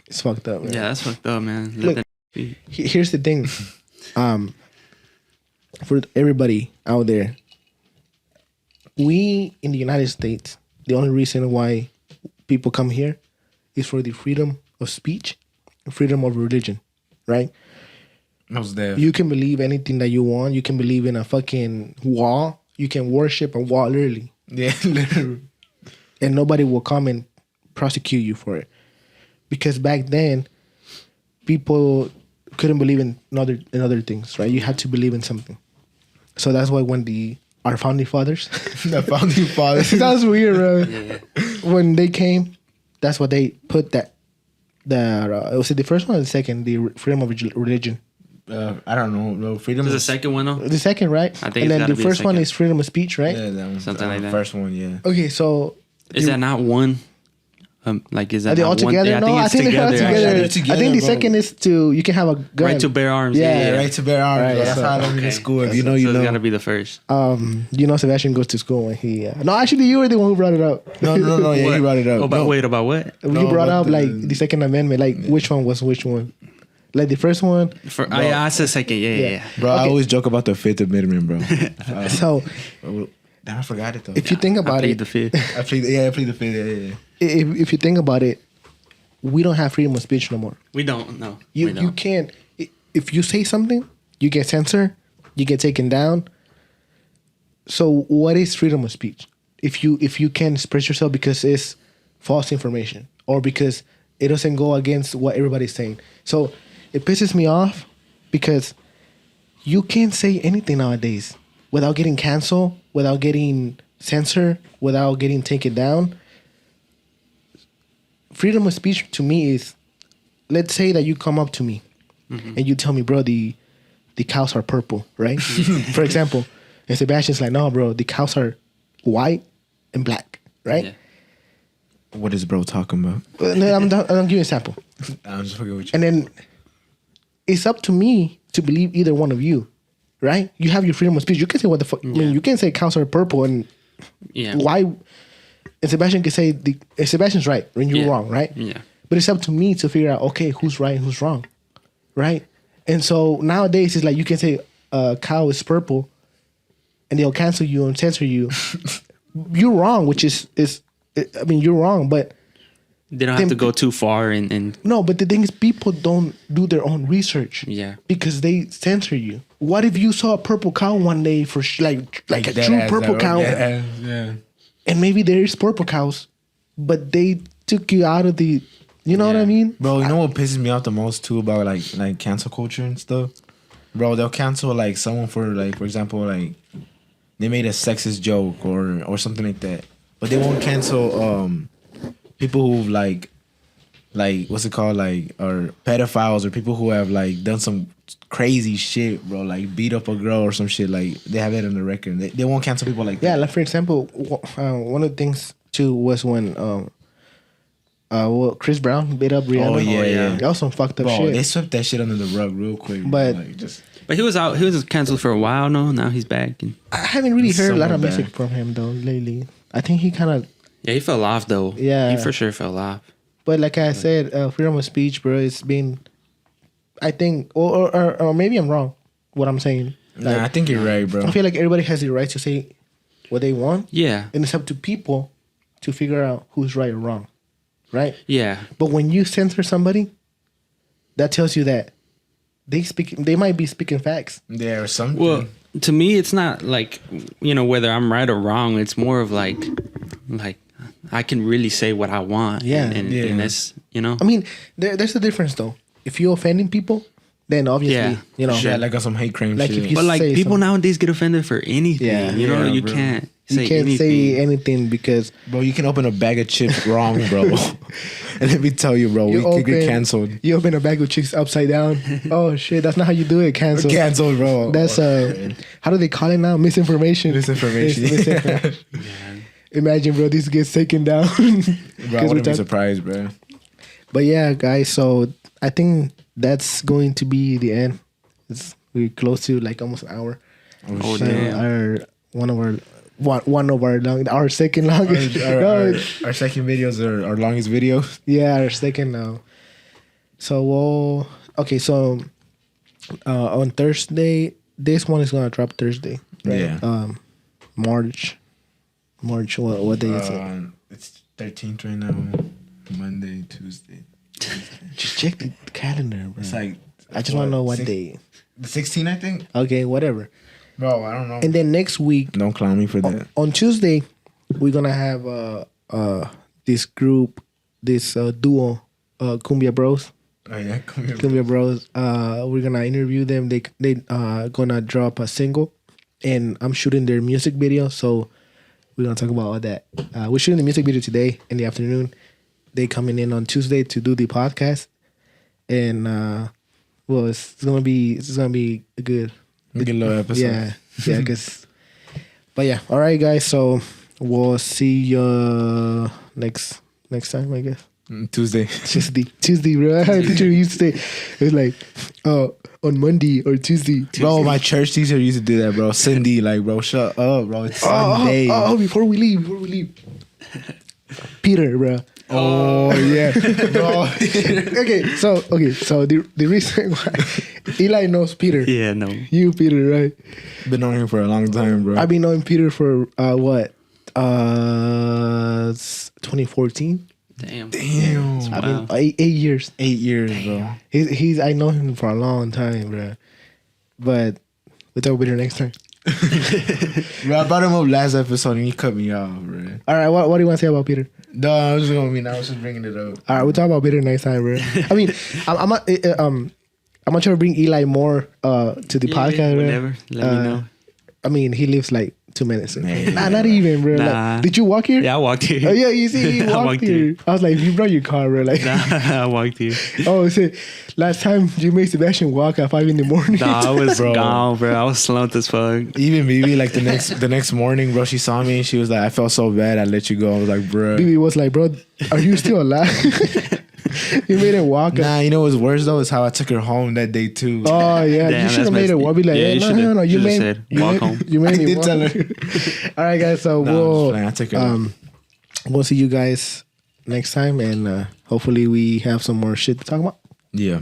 it's fucked up, man. Yeah, that's fucked up, man. Let Look, that be. Here's the thing, for everybody out there, we in the United States, the only reason why people come here is for the freedom of speech, freedom of religion, right? I was there. You can believe anything that you want. You can believe in a fucking wall. You can worship a wall, literally. Yeah, literally. And nobody will come and prosecute you for it. Because back then, people couldn't believe in other things, right? You had to believe in something. So that's why when our founding fathers, The founding fathers. that's weird, bro. Yeah. When they came, that's what they put was it the first one or the second? The freedom of religion. I don't know. No, freedom. There's a of- second one though. The second, right? I think and it's then gotta the be the first one second. is freedom of speech, right? Yeah, that was Something like that. First one, yeah. Okay, so Is that not one? Like is that are they not all one? together? Yeah, no, I think they're all together. actually. They're I together, think the bro. second is you can have a gun. Right to bear arms. Yeah, Yeah, right to bear arms. Right, bro. That's so- how I learned in school. If you know, you so know. it's gotta be the first. Sebastian goes to school when he. No, actually, you were the one who brought it up. No. Yeah, What? he brought it up. Oh, but No. wait, about what? You No, brought about up like the Second Amendment. Like which one was which one? Like the first one. I said second. Yeah. Bro, I Okay. always joke about the Fifth Amendment, bro. So Damn, I forgot it though. if you think I about played it, the fifth. I played the Fifth. Yeah. if you think about it, we don't have freedom of speech no more. We don't. No. You we don't. you can't. If you say something, you get censored, you get taken down. So what is freedom of speech? If you can express yourself because it's false information or because it doesn't go against what everybody's saying. So it pisses me off because you can't say anything nowadays without getting canceled, without getting censored, without getting taken down. Freedom of speech to me is, let's say that you come up to me and you tell me, bro, the cows are purple, right? For example, and Sebastian's like, no, bro, the cows are white and black, right? Yeah. What is bro talking about? No, I'm giving you an example. I'm just fucking with you. And then it's up to me to believe either one of you, right? You have your freedom of speech. You can say what the fuck. I mean, you can say cows are purple and Yeah. why. And Sebastian can say Sebastian's right and you're Yeah. wrong, right? Yeah. But it's up to me to figure out, okay, who's right and who's wrong, right? And so nowadays it's like you can say cow is purple, and they'll cancel you and censor you. You're wrong, which is I mean you're wrong, but They don't have to go too far and no. But the thing is, people don't do their own research. Yeah. because they censor you. What if you saw a purple cow one day for like a That true ass, purple that- cow, Yeah. and maybe there is purple cows, but they took you out of the. You know what I Yeah. mean? Bro, you know what pisses me off the most too about like cancel culture and stuff? Bro, they'll cancel like someone for example, like they made a sexist joke or something like that. But they won't cancel people who like what's it called? Like or pedophiles or people who have like done some crazy shit, bro, like beat up a girl or some shit. Like they have it on the record. They won't cancel people like Yeah, that. like for example, one of the things too was when Chris Brown beat up Rihanna. Oh, yeah. That was some fucked up Bro, shit. they swept that shit under the rug real quick. But- like, just but he was canceled for a while. No, now he's back. And I haven't really It's heard a lot of somewhat music bad. from him though lately. I think he kind of, yeah, he fell off though. Yeah. he for sure fell off. but like I said, freedom of speech, bro. It's been, I think, or maybe I'm wrong. What I'm saying, nah, I think you're right, bro. I feel like everybody has the right to say what they want, Yeah, and it's up to people to figure out who's right or wrong, right? yeah, But when you censor somebody, that tells you that they might be speaking facts. Yeah, or something. Well, to me, it's not like whether I'm right or wrong. It's more of like I can really say what I want. Yeah. and that's I mean, there's a difference though. If you're offending people, then obviously, Yeah. yeah, like on some hate crime Like shit. if you But like say people something. nowadays get offended for anything. Yeah. You Yeah, you bro. can't You say can't anything. say anything because Bro, you can open a bag of chips wrong, bro. And let me tell you, bro, we could get canceled. You open a bag of chicks upside down. Oh shit, that's not how you do it. Cancel. Canceled, bro. That's how do they call it now? Misinformation. Misinformation. It's misinformation. Imagine, bro, this gets taken down. Bro, I 'Cause we wouldn't be talk- surprised, bro. But yeah, guys. So I think that's going to be the end. We're close to like almost an hour. Oh So damn! one of our second longest. Our second videos are our longest video. Yeah, our second now. So okay, so on Thursday, this one is gonna drop Thursday. Right? Yeah. March. What day is it? It's 13th right now. Monday, Tuesday. Just check the calendar, bro. It's like I just want to know what day. The 16th, I think. Okay, whatever. Bro, I don't know. And then next week, Don't clown me for that. on Tuesday, we're gonna have this group, this duo, Cumbia Bros. Oh yeah, come here. Cumbia Bros. We're gonna interview them. They gonna drop a single, and I'm shooting their music video. So we're gonna talk about all that. We're shooting the music video today in the afternoon. They coming in on Tuesday to do the podcast, and well, it's gonna be a good little episode. Yeah, but yeah, all right, guys. So we'll see you next time, I guess. Tuesday. Tuesday, bro. Our teacher used to say, it was like, on Monday or Tuesday. Bro, my church teacher used to do that, bro. Cindy, like, bro, shut up, bro. It's Sunday. Before we leave. Peter, bro. Oh yeah, bro. okay, so the reason why Eli knows Peter. Yeah, no. You, Peter, right? Been knowing him for a long time, bro. I've been knowing Peter for what? 2014. Damn. I've Wow. been 8 years. 8 years, bro. He's I know him for a long time, bro. But we'll talk about Peter next time. Bro, I brought him up last episode and he cut me off, bro. All right, what do you want to say about Peter? No, I was just bringing it up. All right, we'll talk about Peter next time, bro. I mean, I'm gonna try to bring Eli more to the podcast, bro. Whatever. Let me know. I mean, he lives like 2 minutes. Nah. Not even, bro. Nah. Like, did you walk here? Yeah, I walked here. Oh yeah, you see, he I walked walked here. here. I was like, you brought your car, bro. Like, Nah, I walked here. oh, shit. Last time you made Sebastian walk at 5 a.m. Nah, I was Bro. gone, bro. I was slumped as fuck. Even Bibi, like the next morning, bro, she saw me and she was like, I felt so bad, I let you go. I was like, bro. Bibi was like, bro, are you still alive? You made it walk. Nah, you know what's worse though is how I took her home that day too. Oh yeah, Damn, you should have that's made it messed- walk. Be like, Yeah, hey, you no, should've- you should've made said, you walk made- home. You made I me did walk. tell her. All right, guys. So Nah, I'm just playing. I took her. we'll see you guys next time, and hopefully we have some more shit to talk about. Yeah.